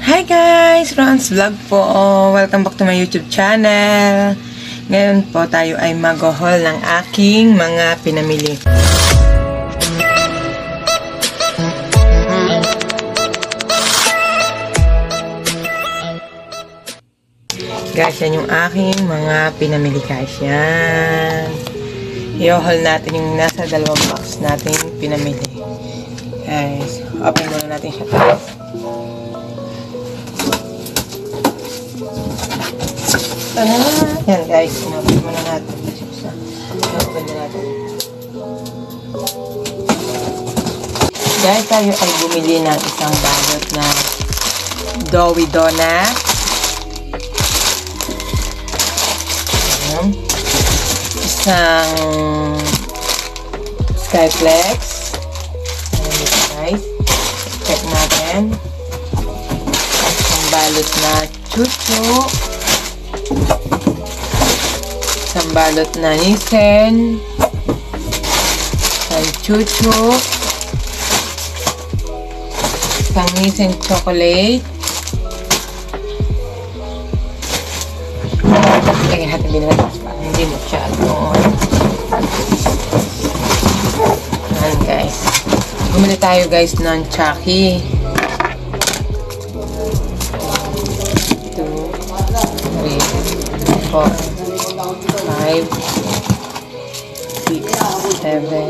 Hi guys! Ron's Vlog po. Welcome back to my YouTube channel. Ngayon po tayo ay mag-haul ng aking mga pinamili. Guys, yan yung aking mga pinamili guys. Yan. I-haul natin yung nasa dalawang box natin pinamili. Guys, open muna natin siya guys. Yan guys, in-open muna natin. In-open na natin. Guys, tayo ay bumili ng isang balot na doughy donut. Isang Skyflex. Guys, check natin. Isang balot na chuchu. Isang balot na Nissin. Isang chuchu. Isang Nissin chocolate. Lagyan natin binilagay para hindi masyado. Ayan guys. Bumili tayo guys ng Chucky. 2, 3, 4, 5, 6, 7,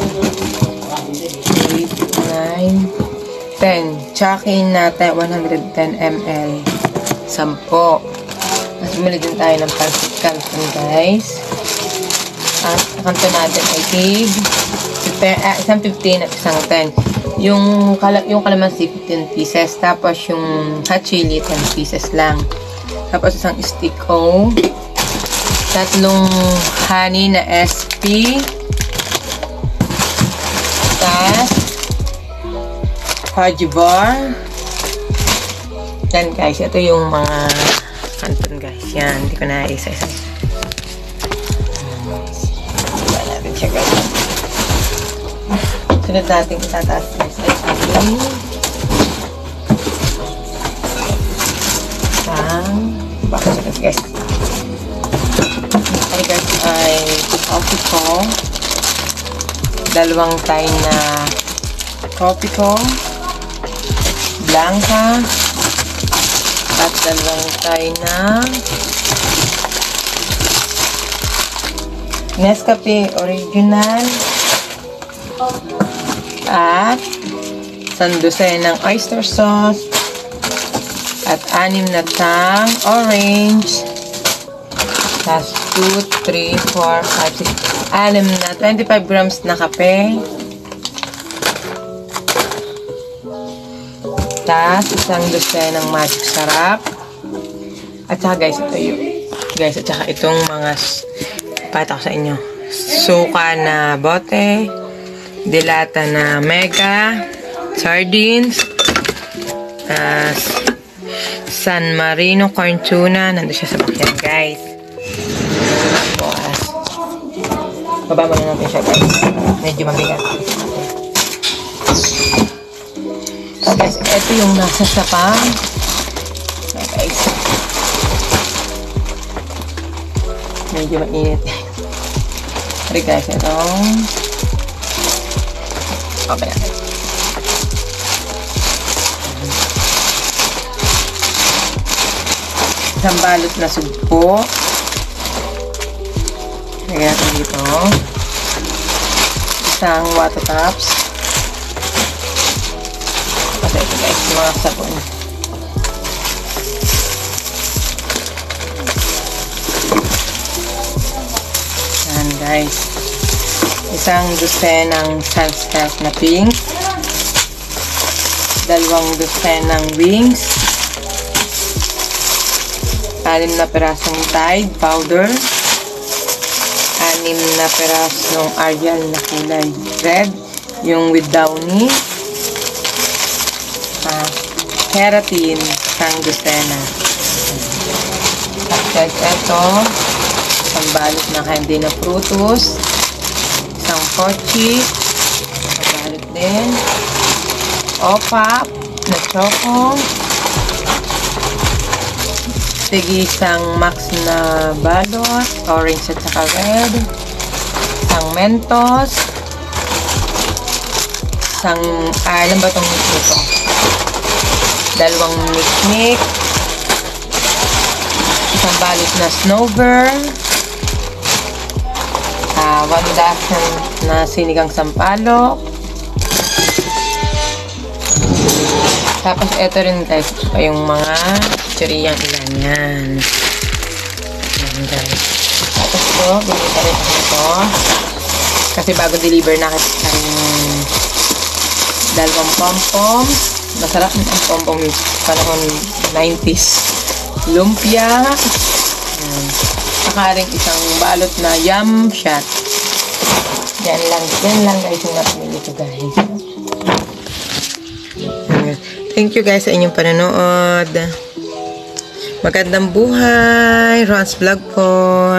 8, 9, 10. Chucky natin 110 ml. 10. Mas bumili din tayo ng pancit canton guys. At kanto natin ay isang 15 at isang 10. Yung kalamansi 15 pieces. Tapos yung hot chili 10 pieces lang. Tapos isang stick O. Tatlong honey na SP. Tapos Haji bar. Yan guys. Ito yung mga kanton guys. Yan. Hindi ko na isa-isa. Diba natin siya guys. Sunod natin itataas guys. Bakit guys. Ay guys ay coffee ko. Dalawang tayo na coffee ko. Blanca. At dalawang tayo na Nescafe Original. At sandusay ng oyster sauce. At 6 na tang orange. Tapos 2, 3, 4, 5, 6. 6 na 25 grams na kape. Tapos isang dosya ng magic sarap. At saka guys, ito yun. Guys, at saka itong mga pata ko sa inyo. Suka na bote. Dilata na mega. Sardines. San Marino corn tuna. Nandun siya sa bakyan guys. Baba muna natin siya guys. Medyo mabigat. Guys, ito yung nasa sapang. Guys. Medyo mainit. Sorry guys, itong open natin. Isang balot na sugpo. Lagyan natin dito. Isang water tops. Kasi ito guys, mga sabon. Yan guys. Isang dosen ng sunscrap na pink. Dalawang dosen ng wings. 6 na pirasong Tide powder. 6 na pirasong Ariel na kulay red. Yung with downy. Keratin, isang dosena. At guys, ito, isang balot na candy na frutos, isang pochi, isang balot din, opap na choco, Tigisang Max na balot, orange at saka red. Isang Mentos. Isang, alam ba itong ito? Dalawang Nick. Isang balot na Snover. 1 dozen na sinigang sampalok. Tapos ito rin guys, yung mga churiyang ilan yan. Yan guys. Tapos ito, bili pa rin ako ito. Kasi bago deliver nakita rin dalawang pom-pom. Masarap ang pom-pom yung panahon 90s. Lumpia. Yan. Saka rin isang balot na yum shot. Yan lang guys yung napili ko guys. Thank you guys sa inyong panonood. Magandang buhay. Ron's Vlog po.